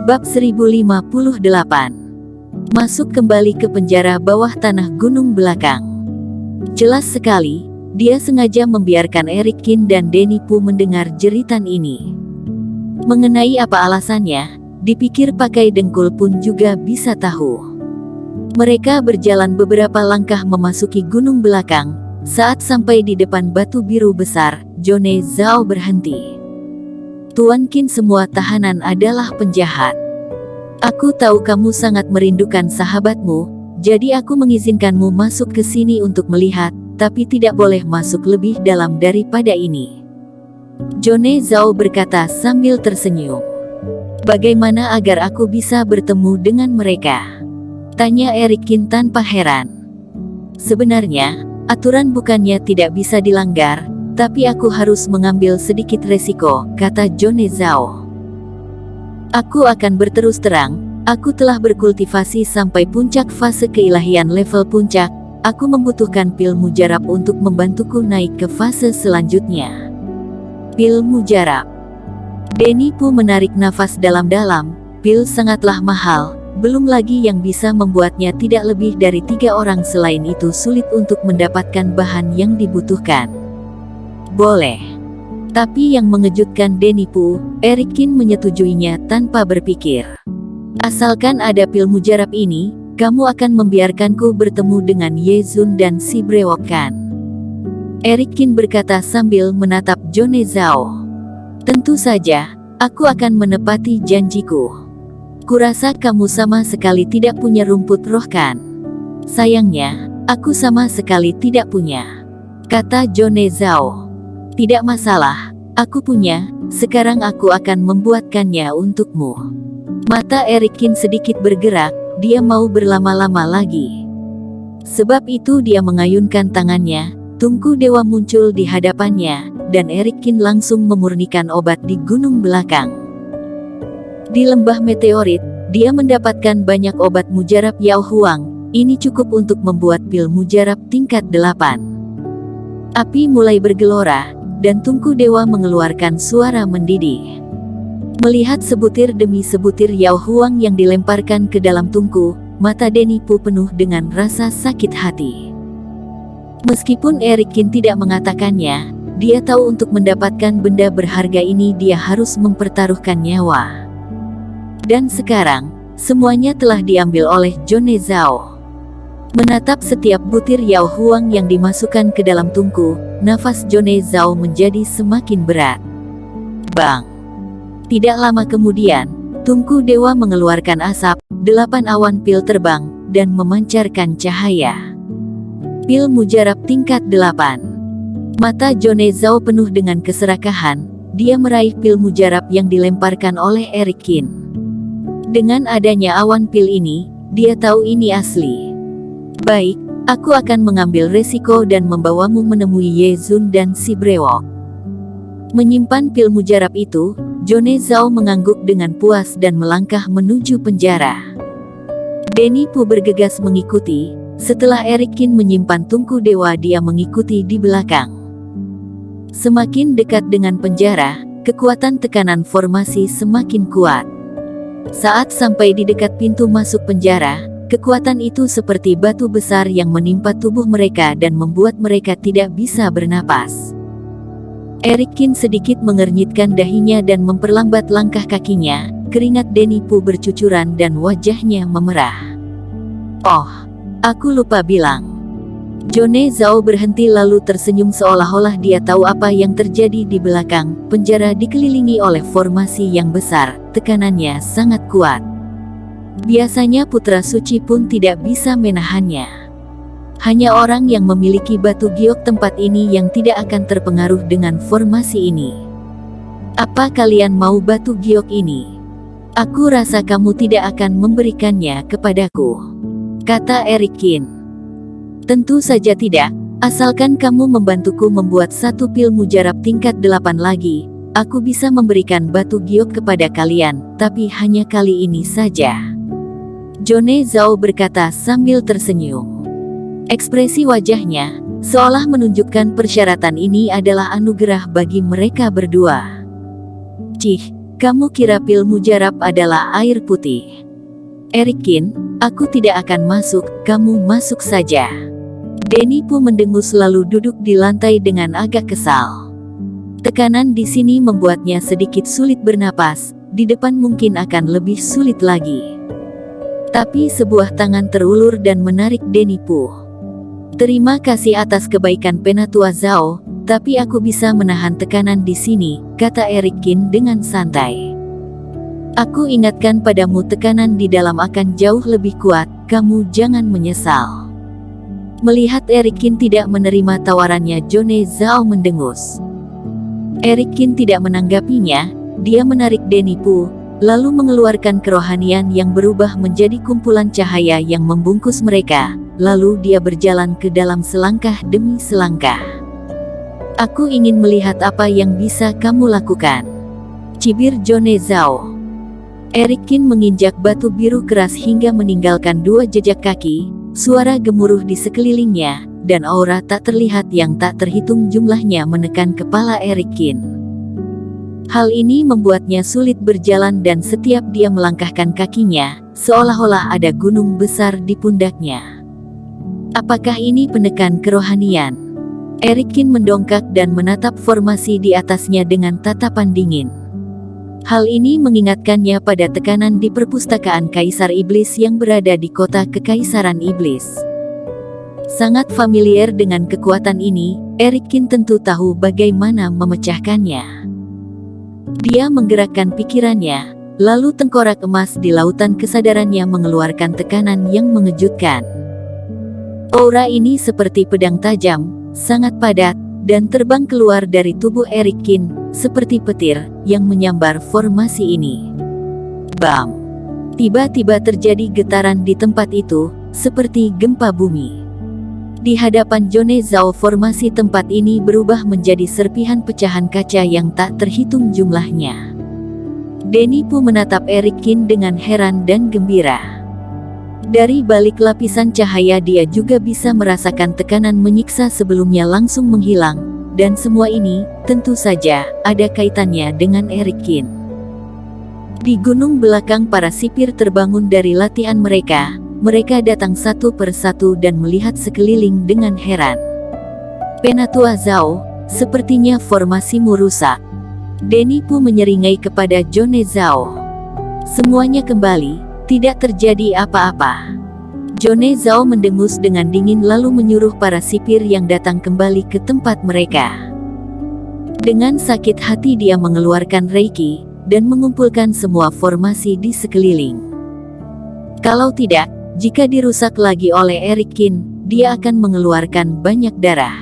Bab 1058. Masuk kembali ke penjara bawah tanah gunung belakang. Jelas sekali, dia sengaja membiarkan Eric Kin dan Denny Pu mendengar jeritan ini. Mengenai apa alasannya, dipikir pakai dengkul pun juga bisa tahu. Mereka berjalan beberapa langkah memasuki gunung belakang. Saat sampai di depan batu biru besar, Jone Zhao berhenti. Tuan Qin, semua tahanan adalah penjahat. Aku tahu kamu sangat merindukan sahabatmu, jadi aku mengizinkanmu masuk ke sini untuk melihat, tapi tidak boleh masuk lebih dalam daripada ini. Jone Zhao berkata sambil tersenyum. Bagaimana agar aku bisa bertemu dengan mereka? Tanya Eric Kin tanpa heran. Sebenarnya, aturan bukannya tidak bisa dilanggar, tapi aku harus mengambil sedikit resiko, kata Jone Zhao. Aku akan berterus terang, aku telah berkultivasi sampai puncak fase keilahian level puncak, aku membutuhkan pil mujarab untuk membantuku naik ke fase selanjutnya. Pil mujarab. Denny Pu menarik nafas dalam-dalam, pil sangatlah mahal, belum lagi yang bisa membuatnya tidak lebih dari 3 orang, selain itu sulit untuk mendapatkan bahan yang dibutuhkan. Boleh. Tapi yang mengejutkan Denny Pu, Eric Kin menyetujuinya tanpa berpikir. Asalkan ada pil mujarab ini, kamu akan membiarkanku bertemu dengan Ye Zun dan si brewok kan? Eric Kin berkata sambil menatap Jone Zhao. Tentu saja, aku akan menepati janjiku. Kurasa kamu sama sekali tidak punya rumput roh kan? Sayangnya, aku sama sekali tidak punya, kata Jone Zhao. Tidak masalah, aku punya, sekarang aku akan membuatkannya untukmu. Mata Eric Kin sedikit bergerak, dia mau berlama-lama lagi. Sebab itu dia mengayunkan tangannya, tungku dewa muncul di hadapannya, dan Eric Kin langsung memurnikan obat di gunung belakang. Di lembah meteorit, dia mendapatkan banyak obat mujarab Yao Huang, ini cukup untuk membuat pil mujarab tingkat 8. Api mulai bergelora, dan tungku dewa mengeluarkan suara mendidih. Melihat sebutir demi sebutir Yao Huang yang dilemparkan ke dalam tungku, mata Denny Pu penuh dengan rasa sakit hati. Meskipun Eric Kin tidak mengatakannya, dia tahu untuk mendapatkan benda berharga ini dia harus mempertaruhkan nyawa. Dan sekarang, semuanya telah diambil oleh Jone Zhao. Menatap setiap butir Yao Huang yang dimasukkan ke dalam tungku, nafas Jone Zhao menjadi semakin berat. Bang! Tidak lama kemudian, tungku dewa mengeluarkan asap, 8 awan pil terbang, dan memancarkan cahaya. Pil mujarab tingkat 8. Mata Jone Zhao penuh dengan keserakahan, dia meraih pil mujarab yang dilemparkan oleh Eric Kin. Dengan adanya awan pil ini, dia tahu ini asli. Baik, aku akan mengambil resiko dan membawamu menemui Ye Zun dan si brewok. Menyimpan pil mujarab itu, Jone Zhao mengangguk dengan puas dan melangkah menuju penjara. Denny Pu bergegas mengikuti, setelah Eric Kin menyimpan tungku dewa dia mengikuti di belakang. Semakin dekat dengan penjara, kekuatan tekanan formasi semakin kuat. Saat sampai di dekat pintu masuk penjara, kekuatan itu seperti batu besar yang menimpa tubuh mereka dan membuat mereka tidak bisa bernapas. Eric Kin sedikit mengernyitkan dahinya dan memperlambat langkah kakinya, keringat Denny Pu bercucuran dan wajahnya memerah. Oh, aku lupa bilang. Jone Zhao berhenti lalu tersenyum seolah-olah dia tahu apa yang terjadi di belakang. Penjara dikelilingi oleh formasi yang besar, tekanannya sangat kuat. Biasanya putra suci pun tidak bisa menahannya. Hanya orang yang memiliki batu giok tempat ini yang tidak akan terpengaruh dengan formasi ini. Apa kalian mau batu giok ini? Aku rasa kamu tidak akan memberikannya kepadaku, kata Eric Kin. Tentu saja tidak, asalkan kamu membantuku membuat satu pil mujarab tingkat 8 lagi, aku bisa memberikan batu giok kepada kalian, tapi hanya kali ini saja. Jone Zhao berkata sambil tersenyum. Ekspresi wajahnya, seolah menunjukkan persyaratan ini adalah anugerah bagi mereka berdua. Cih, Kamu kira pil mujarab adalah air putih? Erik Kin, aku tidak akan masuk, kamu masuk saja. Danny Pu mendengus lalu duduk di lantai dengan agak kesal. Tekanan di sini membuatnya sedikit sulit bernapas, di depan mungkin akan lebih sulit lagi. Tapi sebuah tangan terulur dan menarik Danny Pu. Terima kasih atas kebaikan Penatua Zhao, tapi aku bisa menahan tekanan di sini, kata Erik Kin dengan santai. Aku ingatkan padamu tekanan di dalam akan jauh lebih kuat, kamu jangan menyesal. Melihat Erik Kin tidak menerima tawarannya, Jone Zhao mendengus. Erik Kin tidak menanggapinya, dia menarik Danny Pu, lalu mengeluarkan kerohanian yang berubah menjadi kumpulan cahaya yang membungkus mereka, lalu dia berjalan ke dalam selangkah demi selangkah. Aku ingin melihat apa yang bisa kamu lakukan, cibir Jone Zhao. Erik Kin menginjak batu biru keras hingga meninggalkan 2 jejak kaki, suara gemuruh di sekelilingnya, dan aura tak terlihat yang tak terhitung jumlahnya menekan kepala Erik Kin. Hal ini membuatnya sulit berjalan dan setiap dia melangkahkan kakinya, seolah-olah ada gunung besar di pundaknya. Apakah ini penekan kerohanian? Erik Kin mendongak dan menatap formasi di atasnya dengan tatapan dingin. Hal ini mengingatkannya pada tekanan di perpustakaan Kaisar Iblis yang berada di kota Kekaisaran Iblis. Sangat familiar dengan kekuatan ini, Erik Kin tentu tahu bagaimana memecahkannya. Dia menggerakkan pikirannya, lalu tengkorak emas di lautan kesadarannya mengeluarkan tekanan yang mengejutkan. Aura ini seperti pedang tajam, sangat padat, dan terbang keluar dari tubuh Erik Kin, seperti petir, yang menyambar formasi ini. Bam! Tiba-tiba terjadi getaran di tempat itu, seperti gempa bumi. Di hadapan Jone Zhao formasi tempat ini berubah menjadi serpihan pecahan kaca yang tak terhitung jumlahnya. Danny Pu menatap Erik Kin dengan heran dan gembira. Dari balik lapisan cahaya dia juga bisa merasakan tekanan menyiksa sebelumnya langsung menghilang. Dan semua ini, tentu saja, ada kaitannya dengan Erik Kin. Di gunung belakang para sipir terbangun dari latihan mereka, mereka datang satu persatu dan melihat sekeliling dengan heran. Penatua Zhao, sepertinya formasimu rusak. Danny Pu menyeringai kepada Jone Zhao. Semuanya kembali, tidak terjadi apa-apa. Jone Zhao mendengus dengan dingin lalu menyuruh para sipir yang datang kembali ke tempat mereka. Dengan sakit hati dia mengeluarkan Reiki, dan mengumpulkan semua formasi di sekeliling. Kalau tidak, jika dirusak lagi oleh Erik Kin, dia akan mengeluarkan banyak darah.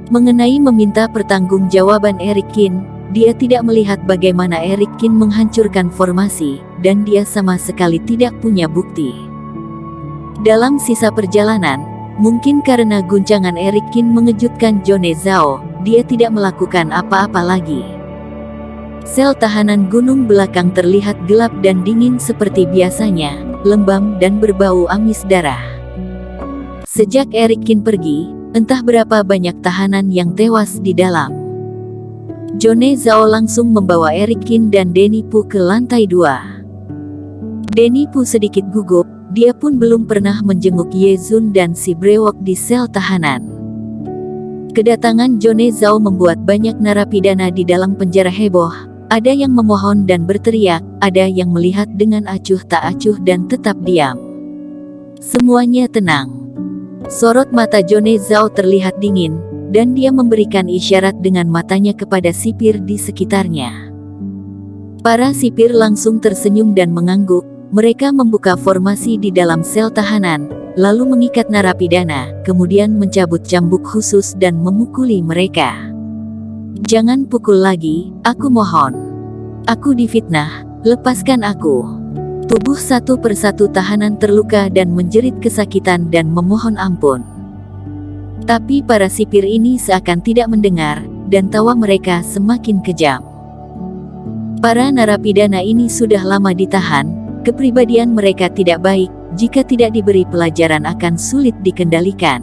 Mengenai meminta pertanggungjawaban Erik Kin, dia tidak melihat bagaimana Erik Kin menghancurkan formasi, dan dia sama sekali tidak punya bukti. Dalam sisa perjalanan, mungkin karena guncangan Erik Kin mengejutkan Jone Zhao, dia tidak melakukan apa-apa lagi. Sel tahanan gunung belakang terlihat gelap dan dingin seperti biasanya, lembam dan berbau amis darah. Sejak Erik Kin pergi, entah berapa banyak tahanan yang tewas di dalam. Jone Zhao langsung membawa Erik Kin dan Danny Pu ke lantai 2. Danny Pu sedikit gugup. Dia pun belum pernah menjenguk Ye Zun dan si brewok di sel tahanan. Kedatangan Jone Zhao membuat banyak narapidana di dalam penjara heboh. Ada yang memohon dan berteriak, ada yang melihat dengan acuh tak acuh dan tetap diam. Semuanya tenang. Sorot mata Jone Zhao terlihat dingin, dan dia memberikan isyarat dengan matanya kepada sipir di sekitarnya. Para sipir langsung tersenyum dan mengangguk. Mereka membuka formasi di dalam sel tahanan, lalu mengikat narapidana, kemudian mencabut cambuk khusus dan memukuli mereka. Jangan pukul lagi, aku mohon. Aku difitnah, lepaskan aku. Tubuh satu persatu tahanan terluka dan menjerit kesakitan dan memohon ampun. Tapi para sipir ini seakan tidak mendengar, dan tawa mereka semakin kejam. Para narapidana ini sudah lama ditahan. Kepribadian mereka tidak baik, jika tidak diberi pelajaran akan sulit dikendalikan.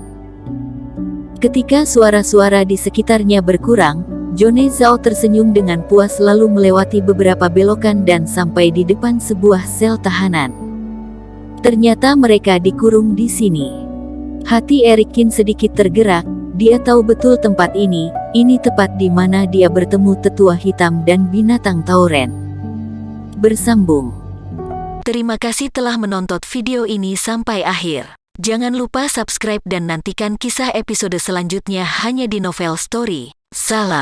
Ketika suara-suara di sekitarnya berkurang, Jone Zhao tersenyum dengan puas lalu melewati beberapa belokan dan sampai di depan sebuah sel tahanan. Ternyata mereka dikurung di sini. Hati Eric Kin sedikit tergerak, dia tahu betul tempat ini tepat di mana dia bertemu tetua hitam dan binatang tauren. Bersambung. Terima kasih telah menonton video ini sampai akhir. Jangan lupa subscribe dan nantikan kisah episode selanjutnya hanya di Novel Story. Salam.